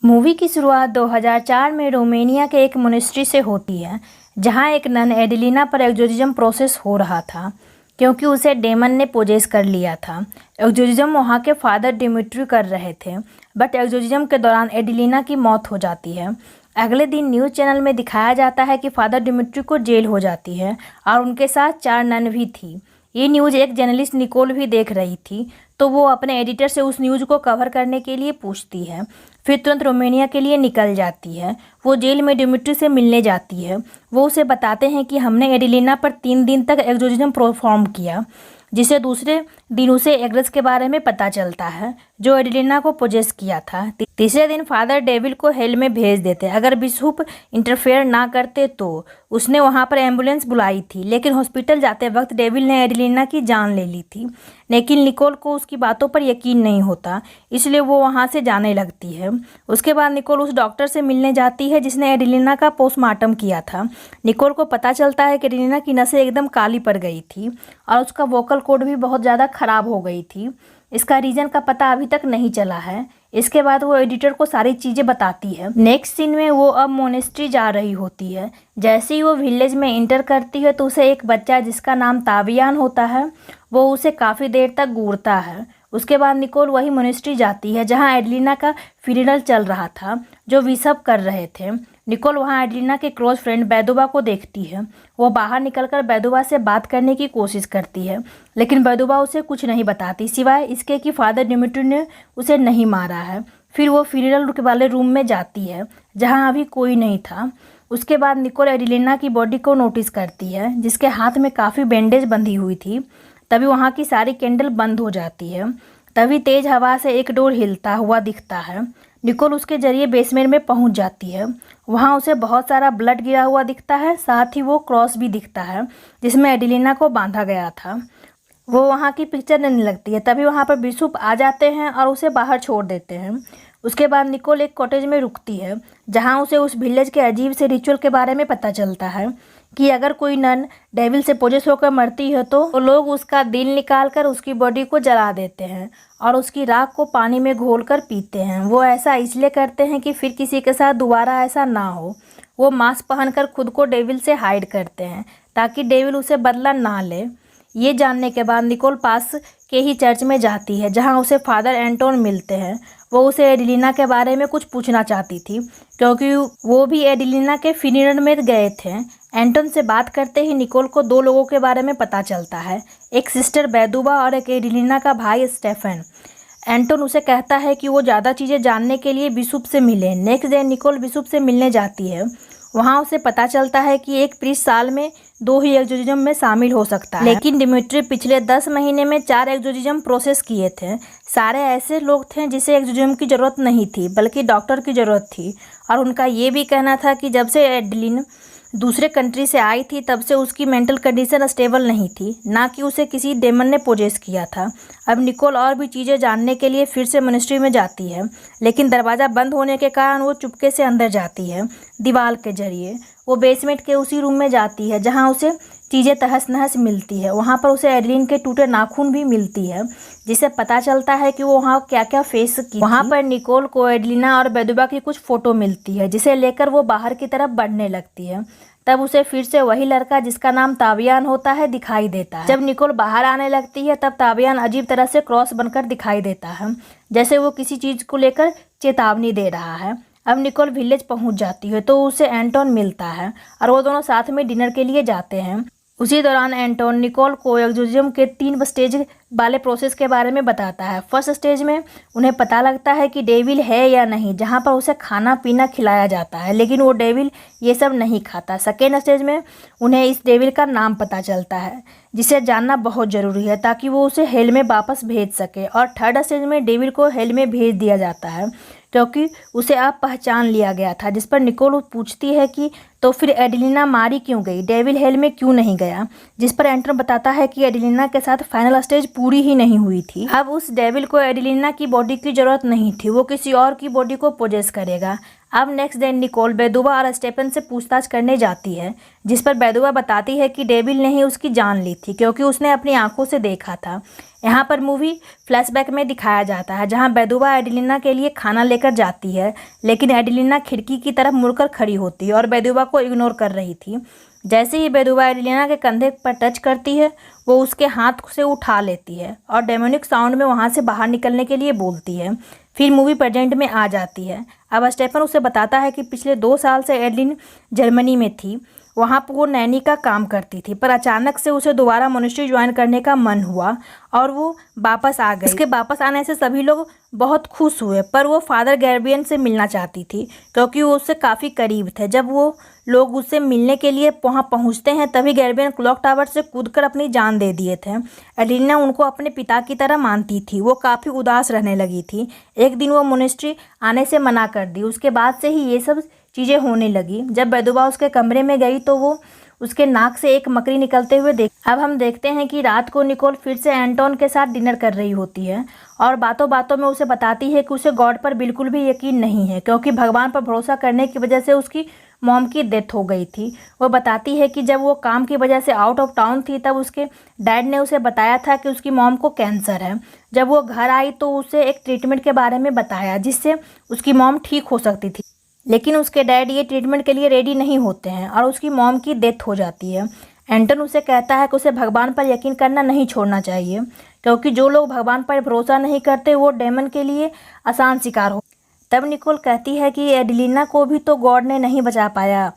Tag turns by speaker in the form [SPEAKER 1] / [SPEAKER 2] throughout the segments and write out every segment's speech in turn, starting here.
[SPEAKER 1] Movie की शुरुआत 2004 में रोमानिया के एक मोनेस्ट्री से होती है, जहां एक नन एडेलिना पर एक्सोर्सिज्म प्रोसेस हो रहा था क्योंकि उसे डेमन ने पोजेस कर लिया था। एक्सोर्सिज्म वहां के फादर डिमिट्री कर रहे थे, बट एक्सोर्सिज्म के दौरान एडेलिना की मौत हो जाती है। अगले दिन न्यूज़ चैनल में दिखाया जाता है कि फादर डिमिट्री को जेल हो जाती है और उनके साथ 4 नन भी थी। ये न्यूज़ एक जर्नलिस्ट निकोल भी देख रही थी, तो वो अपने एडिटर से उस न्यूज़ को कवर करने के लिए पूछती है, फिर तुरंत रोमानिया के लिए निकल जाती है। वो जेल में डिमिट्री से मिलने जाती है। वो उसे बताते हैं कि हमने एडेलिना पर 3 दिन तक एक्सोर्सिज्म परफॉर्म किया, जिसे दूसरे दिन उसे एग्रेस के बारे में पता चलता है जो एडेलिना को पोजेस किया था। तीसरे दिन फादर डेविल को हेल में भेज देते। अगर बिशप इंटरफेयर ना करते तो उसने वहां पर एम्बुलेंस बुलाई थी, लेकिन हॉस्पिटल जाते वक्त डेविल ने एडेलिना की जान ले ली थी। लेकिन निकोल को उसकी बातों पर यकीन नहीं होता, इसलिए वो वहां से जाने लगती है। उसके बाद निकोल उस डॉक्टर से मिलने जाती है जिसने एडेलिना का पोस्टमार्टम किया था। निकोल को पता चलता है कि एडेलिना की नसें एकदम काली पड़ गई थी और उसका वोकल कॉर्ड भी बहुत ज़्यादा खराब हो गई थी। इसका रीज़न का पता अभी तक नहीं चला है। इसके बाद वो एडिटर को सारी चीज़ें बताती है। नेक्स्ट सीन में वो अब मोनेस्ट्री जा रही होती है। जैसे ही वो विलेज में इंटर करती है तो उसे एक बच्चा जिसका नाम ताबियान होता है, वो उसे काफ़ी देर तक घूरता है। उसके बाद निकोल वही मोनेस्ट्री जाती है जहाँ एडेलिना का फ्यूनरल चल रहा था, जो बिशप कर रहे थे। निकोल वहाँ एडेलिना के क्लोज फ्रेंड बैदुबा को देखती है। वो बाहर निकलकर बैदुबा से बात करने की कोशिश करती है, लेकिन बैदुबा उसे कुछ नहीं बताती सिवाय इसके कि फादर डिमिट्री ने उसे नहीं मारा है। फिर वो फ्यूनरल वाले रूम में जाती है जहाँ अभी कोई नहीं था। उसके बाद निकोल एडेलिना की बॉडी को नोटिस करती है, जिसके हाथ में काफ़ी बैंडेज बंधी हुई थी। तभी वहाँ की सारी कैंडल बंद हो जाती है। तभी तेज हवा से एक डोर हिलता हुआ दिखता है। निकोल उसके जरिए बेसमेंट में पहुँच जाती है। वहाँ उसे बहुत सारा ब्लड गिरा हुआ दिखता है, साथ ही वो क्रॉस भी दिखता है जिसमें एडेलिना को बांधा गया था। वो वहाँ की पिक्चर लेने लगती है। तभी वहाँ पर बिशप आ जाते हैं और उसे बाहर छोड़ देते हैं। उसके बाद निकोल एक कॉटेज में रुकती है जहाँ उसे उस विलेज के अजीब से रिचुअल के बारे में पता चलता है कि अगर कोई नन डेविल से पोजेस होकर मरती है तो लोग उसका दिल निकालकर उसकी बॉडी को जला देते हैं और उसकी राख को पानी में घोलकर पीते हैं। वो ऐसा इसलिए करते हैं कि फिर किसी के साथ दोबारा ऐसा ना हो। वो मास्क पहनकर खुद को डेविल से हाइड करते हैं ताकि डेविल उसे बदला ना ले। ये जानने के बाद निकोल पास के ही चर्च में जाती है जहाँ उसे फादर एंटोन मिलते हैं। वो उसे एडेलिना के बारे में कुछ पूछना चाहती थी क्योंकि वो भी एडेलिना के फ्यूनरल में गए थे। एंटोन से बात करते ही निकोल को 2 लोगों के बारे में पता चलता है, एक सिस्टर बैदुबा और एक एडेलिना का भाई स्टेफन। एंटोन उसे कहता है कि वो ज़्यादा चीज़ें जानने के लिए बिशप से मिले। नेक्स्ट डे निकोल बिशप से मिलने जाती है। वहाँ उसे पता चलता है कि एक प्रीस्ट साल में 2 ही एक्सोर्सिज्म में शामिल हो सकता है, लेकिन डिमिट्री पिछले 10 महीने में 4 एक्सोर्सिज्म प्रोसेस किए थे। सारे ऐसे लोग थे जिसे एक्सोर्सिज्म की ज़रूरत नहीं थी बल्कि डॉक्टर की ज़रूरत थी, और उनका ये भी कहना था कि जब से एडेलिन दूसरे कंट्री से आई थी तब से उसकी मेंटल कंडीशन स्टेबल नहीं थी, ना कि उसे किसी डेमन ने पोजेस किया था। अब निकोल और भी चीज़ें जानने के लिए फिर से मोनेस्ट्री में जाती है, लेकिन दरवाज़ा बंद होने के कारण वो चुपके से अंदर जाती है दीवार के जरिए। वो बेसमेंट के उसी रूम में जाती है जहाँ उसे चीज़ें तहस नहस मिलती है। वहाँ पर उसे एडेलिन के टूटे नाखून भी मिलती है, जिससे पता चलता है कि वो वहाँ क्या क्या फेस की। वहाँ पर निकोल को एडेलिना और बैदुबा की कुछ फ़ोटो मिलती है, जिसे लेकर वो बाहर की तरफ बढ़ने लगती है। तब उसे फिर से वही लड़का जिसका नाम ताबियान होता है दिखाई देता है। जब निकोल बाहर आने लगती है तब ताबियान अजीब तरह से क्रॉस बनकर दिखाई देता है, जैसे वो किसी चीज़ को लेकर चेतावनी दे रहा है। अब निकोल विलेज पहुंच जाती है तो उसे एंटोन मिलता है और वो दोनों साथ में डिनर के लिए जाते हैं। उसी दौरान एंटोन निकोल को एक्सोर्सिज्म के 3 स्टेज वाले प्रोसेस के बारे में बताता है। फर्स्ट स्टेज में उन्हें पता लगता है कि डेविल है या नहीं, जहां पर उसे खाना पीना खिलाया जाता है, लेकिन वो डेविल ये सब नहीं खाता। सेकेंड स्टेज में उन्हें इस डेविल का नाम पता चलता है, जिसे जानना बहुत ज़रूरी है ताकि वो उसे हेल में वापस भेज सके। और थर्ड स्टेज में डेविल को हेल में भेज दिया जाता है क्योंकि उसे अब पहचान लिया गया था। जिस पर निकोल पूछती है कि तो फिर एडेलिना मारी क्यों गई, डेविल हेल में क्यों नहीं गया, जिस पर एंटोन बताता है कि एडेलिना के साथ फाइनल स्टेज पूरी ही नहीं हुई थी। अब उस डेविल को एडेलिना की बॉडी की ज़रूरत नहीं थी, वो किसी और की बॉडी को पोजेस करेगा। अब नेक्स्ट डे निकोल बैदुबा और स्टेफन से पूछताछ करने जाती है, जिस पर बैदुबा बताती है कि डेविल ने ही उसकी जान ली थी क्योंकि उसने अपनी आंखों से देखा था। यहाँ पर मूवी फ्लैशबैक में दिखाया जाता है जहाँ बेदुबा एडिलिना के लिए खाना लेकर जाती है, लेकिन एडिलिना खिड़की की तरफ मुड़कर खड़ी होती है और बेदुबा को इग्नोर कर रही थी। जैसे ही बेदुबा एडिलिना के कंधे पर टच करती है, वो उसके हाथ से उठा लेती है और डेमोनिक साउंड में वहाँ से बाहर निकलने के लिए बोलती है। फिर मूवी प्रेजेंट में आ जाती है। अब स्टेफन उसे बताता है कि पिछले 2 साल से एडलिन जर्मनी में थी, वहाँ पर वो नैनी का काम करती थी, पर अचानक से उसे दोबारा मॉनेस्ट्री ज्वाइन करने का मन हुआ और वो वापस आ गई। उसके वापस आने से सभी लोग बहुत खुश हुए, पर वो फादर गैब्रियल से मिलना चाहती थी क्योंकि वो उससे काफ़ी करीब थे। जब वो लोग उससे मिलने के लिए वहाँ पहुँचते हैं तभी गैब्रियल क्लॉक टावर से कूदकर अपनी जान दे दिए थे। एडिलिना उनको अपने पिता की तरह मानती थी। वो काफ़ी उदास रहने लगी थी। एक दिन वो मॉनेस्ट्री आने से मना कर दी। उसके बाद से ही ये सब चीज़ें होने लगी। जब बेदुबा उसके कमरे में गई तो वो उसके नाक से एक मकड़ी निकलते हुए अब हम देखते हैं कि रात को निकोल फिर से एंटोन के साथ डिनर कर रही होती है और बातों बातों में उसे बताती है कि उसे गॉड पर बिल्कुल भी यकीन नहीं है क्योंकि भगवान पर भरोसा करने की वजह से उसकी मॉम की डेथ हो गई थी। वो बताती है कि जब वो काम की वजह से आउट ऑफ टाउन थी तब उसके डैड ने उसे बताया था कि उसकी मॉम को कैंसर है। जब वो घर आई तो उसे एक ट्रीटमेंट के बारे में बताया जिससे उसकी मॉम ठीक हो सकती थी, लेकिन उसके डैड ये ट्रीटमेंट के लिए रेडी नहीं होते हैं और उसकी मॉम की डेथ हो जाती है। एंटन उसे कहता है कि उसे भगवान पर यकीन करना नहीं छोड़ना चाहिए क्योंकि जो लोग भगवान पर भरोसा नहीं करते वो डेमन के लिए आसान शिकार हो। तब निकोल कहती है कि एडिलिना को भी तो गॉड ने नहीं बचा पाया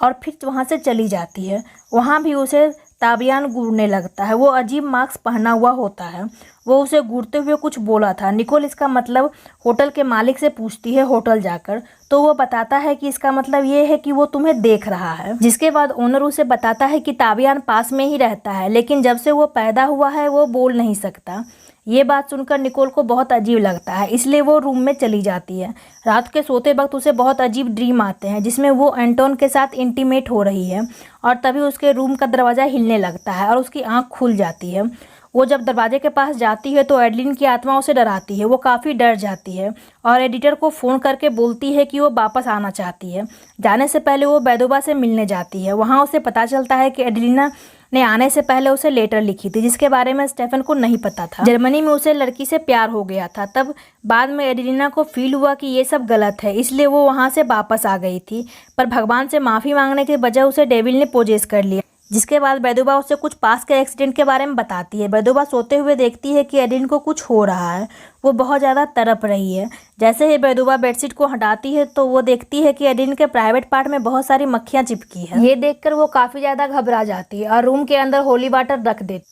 [SPEAKER 1] और फिर वहाँ से चली जाती है। वहाँ भी उसे ताबियान गूंजने लगता है। वो अजीब मास्क पहना हुआ होता है। वो उसे घूरते हुए कुछ बोला था। निकोल इसका मतलब होटल के मालिक से पूछती है होटल जाकर, तो वो बताता है कि इसका मतलब ये है कि वो तुम्हें देख रहा है। जिसके बाद ओनर उसे बताता है कि ताबियान पास में ही रहता है, लेकिन जब से वो पैदा हुआ है वो बोल नहीं सकता। ये बात सुनकर निकोल को बहुत अजीब लगता है, इसलिए वो रूम में चली जाती है। रात के सोते वक्त उसे बहुत अजीब ड्रीम आते हैं जिसमें वो एंटोन के साथ इंटीमेट हो रही है और तभी उसके रूम का दरवाज़ा हिलने लगता है और उसकी आंख खुल जाती है। वो जब दरवाजे के पास जाती है तो एडलिन की आत्मा उसे डराती है। वो काफ़ी डर जाती है और एडिटर को फ़ोन करके बोलती है कि वो वापस आना चाहती है। जाने से पहले वो बेदुबा से मिलने जाती है। वहाँ उसे पता चलता है कि एडिलिना ने आने से पहले उसे लेटर लिखी थी जिसके बारे में स्टेफन को नहीं पता था। जर्मनी में उसे लड़की से प्यार हो गया था। तब बाद में एडिलिना को फील हुआ कि ये सब गलत है, इसलिए वो वहाँ से वापस आ गई थी, पर भगवान से माफ़ी मांगने के बजाय उसे डेविल ने पोजेस कर लिया। जिसके बाद बेदुबा उसे कुछ पास के एक्सीडेंट के बारे में बताती है। बेदुबा सोते हुए देखती है कि एडिन को कुछ हो रहा है। वो बहुत ज़्यादा तड़प रही है। जैसे ही बेदुबा बेडशीट को हटाती है तो वो देखती है कि एडिन के प्राइवेट पार्ट में बहुत सारी मक्खियाँ चिपकी है। ये देखकर वो काफ़ी ज़्यादा घबरा जाती है और रूम के अंदर होली वाटर रख देती,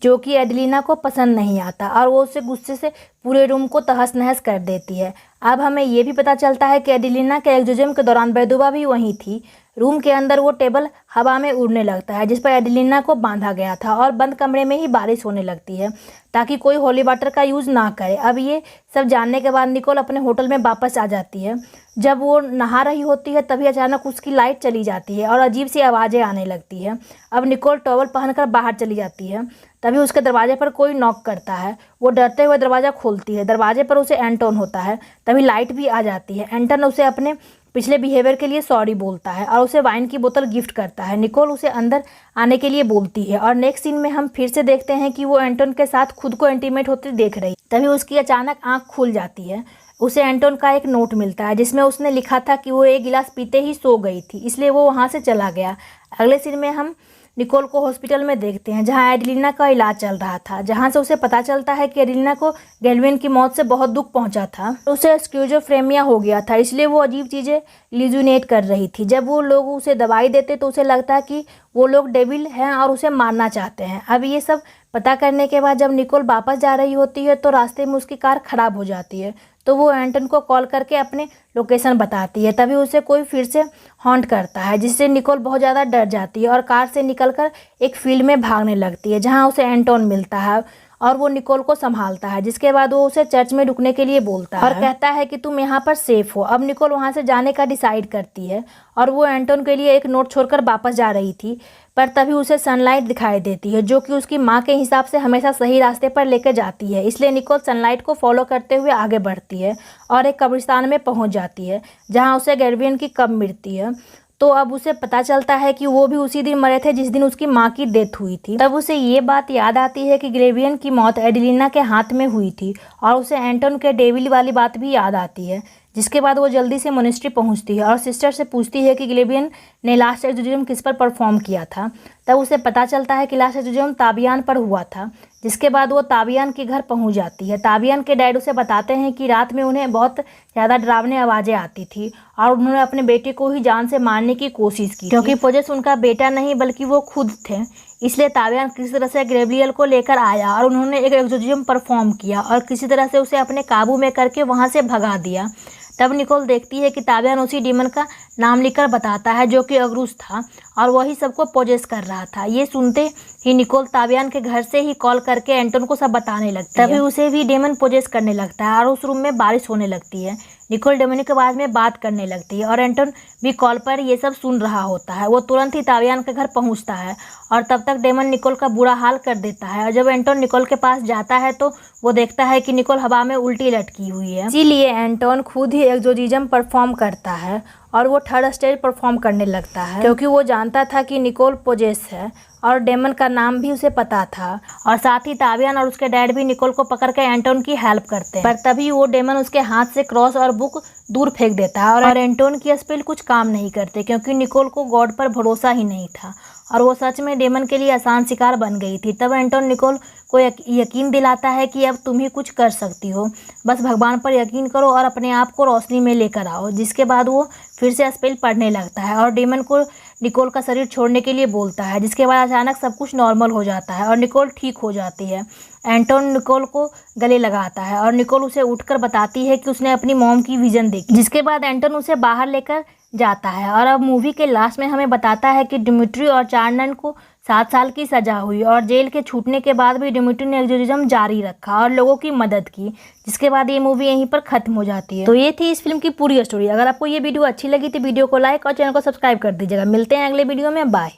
[SPEAKER 1] जो कि एडिलिना को पसंद नहीं आता और वो उससे गुस्से से पूरे रूम को तहस नहस कर देती है। अब हमें ये भी पता चलता है कि एडिलिना के एक्सोर्सिज्म के दौरान बेदुबा भी वहीं थी। रूम के अंदर वो टेबल हवा में उड़ने लगता है जिस पर एडिलिना को बांधा गया था और बंद कमरे में ही बारिश होने लगती है ताकि कोई होली वाटर का यूज़ ना करे। अब ये सब जानने के बाद निकोल अपने होटल में वापस आ जाती है। जब वो नहा रही होती है तभी अचानक उसकी लाइट चली जाती है और अजीब सी आवाज़ें आने लगती है। अब निकोल टॉवल पहनकर बाहर चली जाती है। तभी उसके दरवाजे पर कोई नॉक करता है। वो डरते हुए दरवाज़ा खोलती है। दरवाजे पर उसे एंटोन होता है। तभी लाइट भी आ जाती है। एंटोन उसे अपने पिछले बिहेवियर के लिए सॉरी बोलता है और उसे वाइन की बोतल गिफ्ट करता है। निकोल उसे अंदर आने के लिए बोलती है और नेक्स्ट सीन में हम फिर से देखते हैं कि वो एंटोन के साथ खुद को इंटीमेट होते देख रही। तभी उसकी अचानक आंख खुल जाती है। उसे एंटोन का एक नोट मिलता है जिसमें उसने लिखा था कि वो एक गिलास पीते ही सो गई थी, इसलिए वो वहाँ से चला गया। अगले सीन में हम निकोल को हॉस्पिटल में देखते हैं जहां एडिलिना का इलाज चल रहा था, जहां से उसे पता चलता है कि एडिलिना को गैल्विन की मौत से बहुत दुख पहुंचा था। उसे स्क्यूजोफ्रेमिया हो गया था, इसलिए वो अजीब चीज़ें ल्यूजिनेट कर रही थी। जब वो लोग उसे दवाई देते तो उसे लगता है कि वो लोग डेविल हैं और उसे मारना चाहते हैं। अब ये सब पता करने के बाद जब निकोल वापस जा रही होती है तो रास्ते में उसकी कार खराब हो जाती है, तो वो एंटन को कॉल करके अपने लोकेशन बताती है। तभी उसे कोई फिर से हॉन्ट करता है जिससे निकोल बहुत ज़्यादा डर जाती है और कार से निकलकर एक फील्ड में भागने लगती है जहां उसे एंटोन मिलता है और वो निकोल को संभालता है। जिसके बाद वो उसे चर्च में रुकने के लिए बोलता है और कहता है कि तुम यहाँ पर सेफ हो। अब निकोल वहाँ से जाने का डिसाइड करती है और वो एंटोन के लिए एक नोट छोड़कर वापस जा रही थी, पर तभी उसे सनलाइट दिखाई देती है जो कि उसकी माँ के हिसाब से हमेशा सही रास्ते पर लेकर जाती है। इसलिए निकोल सनलाइट को फॉलो करते हुए आगे बढ़ती है और एक कब्रिस्तान में पहुँच जाती है जहाँ उसे गैल्विन की कब्र मिलती है। तो अब उसे पता चलता है कि वो भी उसी दिन मरे थे जिस दिन उसकी माँ की डेथ हुई थी। तब उसे ये बात याद आती है कि ग्रेवियन की मौत एडेलिना के हाथ में हुई थी और उसे एंटोन के डेविल वाली बात भी याद आती है। जिसके बाद वो जल्दी से मोनेस्ट्री पहुंचती है और सिस्टर से पूछती है कि ग्रेवियन ने लास्ट एक्सोर्सिज्म किस पर परफॉर्म किया था। तब उसे पता चलता है कि लास्ट एक्सोर्सिज्म ताबियान पर हुआ था। जिसके बाद वो ताबियान के घर पहुंच जाती है। ताबियान के डैड उसे बताते हैं कि रात में उन्हें बहुत ज़्यादा डरावनी आवाज़ें आती थी और उन्होंने अपने बेटे को ही जान से मारने की कोशिश की, क्योंकि पोजेस उनका बेटा नहीं बल्कि वो खुद थे। इसलिए ताबियान किसी तरह से गैब्रियल को लेकर आया और उन्होंने एक एक्सोर्सिज्म परफॉर्म किया और किसी तरह से उसे अपने काबू में करके वहाँ से भगा दिया। तब निकोल देखती है कि ताबियान उसी डीमन का नाम लिखकर बताता है जो कि अगरुस था और वही सबको पोजेस कर रहा था। ये सुनते ही निकोल ताबियान के घर से ही कॉल करके एंटोन को सब बताने लगती है। तभी उसे भी डेमन पोजेस करने लगता है और उस रूम में बारिश होने लगती है। निकोल डेमन के बारे में बात करने लगती है और एंटोन भी कॉल पर ये सब सुन रहा होता है। वो तुरंत ही ताबियान के घर पहुंचता है और तब तक डेमन निकोल का बुरा हाल कर देता है। और जब एंटोन निकोल के पास जाता है तो वो देखता है कि निकोल हवा में उल्टी लटकी हुई है। इसीलिए एंटोन खुद ही एक्सोर्सिज्म परफॉर्म करता है और वो थर्ड स्टेज परफॉर्म करने लगता है, क्योंकि वो जानता था कि निकोल पोजेस है और डेमन का नाम भी उसे पता था। और साथ ही ताबियान और उसके डैड भी निकोल को पकड़ के एंटोन की हेल्प करते हैं। पर तभी वो डेमन उसके हाथ से क्रॉस और बुक दूर फेंक देता है और एंटोन की स्पेल कुछ काम नहीं करते, क्योंकि निकोल को गॉड पर भरोसा ही नहीं था और वो सच में डेमन के लिए आसान शिकार बन गई थी। तब एंटोन निकोल को यकीन दिलाता है कि अब तुम ही कुछ कर सकती हो, बस भगवान पर यकीन करो और अपने आप को रोशनी में लेकर आओ। जिसके बाद वो फिर से स्पेल पढ़ने लगता है और डेमन को निकोल का शरीर छोड़ने के लिए बोलता है। जिसके बाद अचानक सब कुछ नॉर्मल हो जाता है और निकोल ठीक हो जाती है। एंटोन निकोल को गले लगाता है और निकोल उसे उठकर बताती है कि उसने अपनी मॉम की विजन देखी। जिसके बाद एंटोन उसे बाहर लेकर जाता है और अब मूवी के लास्ट में हमें बताता है कि डिमिट्री और चार्नन को 7 साल की सजा हुई और जेल के छूटने के बाद भी डिमिट्री ने एक्सोर्सिज्म जारी रखा और लोगों की मदद की। जिसके बाद ये मूवी यहीं पर खत्म हो जाती है। तो ये थी इस फिल्म की पूरी स्टोरी। अगर आपको ये वीडियो अच्छी लगी तो वीडियो को लाइक और चैनल को सब्सक्राइब कर दीजिएगा। मिलते हैं अगले वीडियो में, बाय।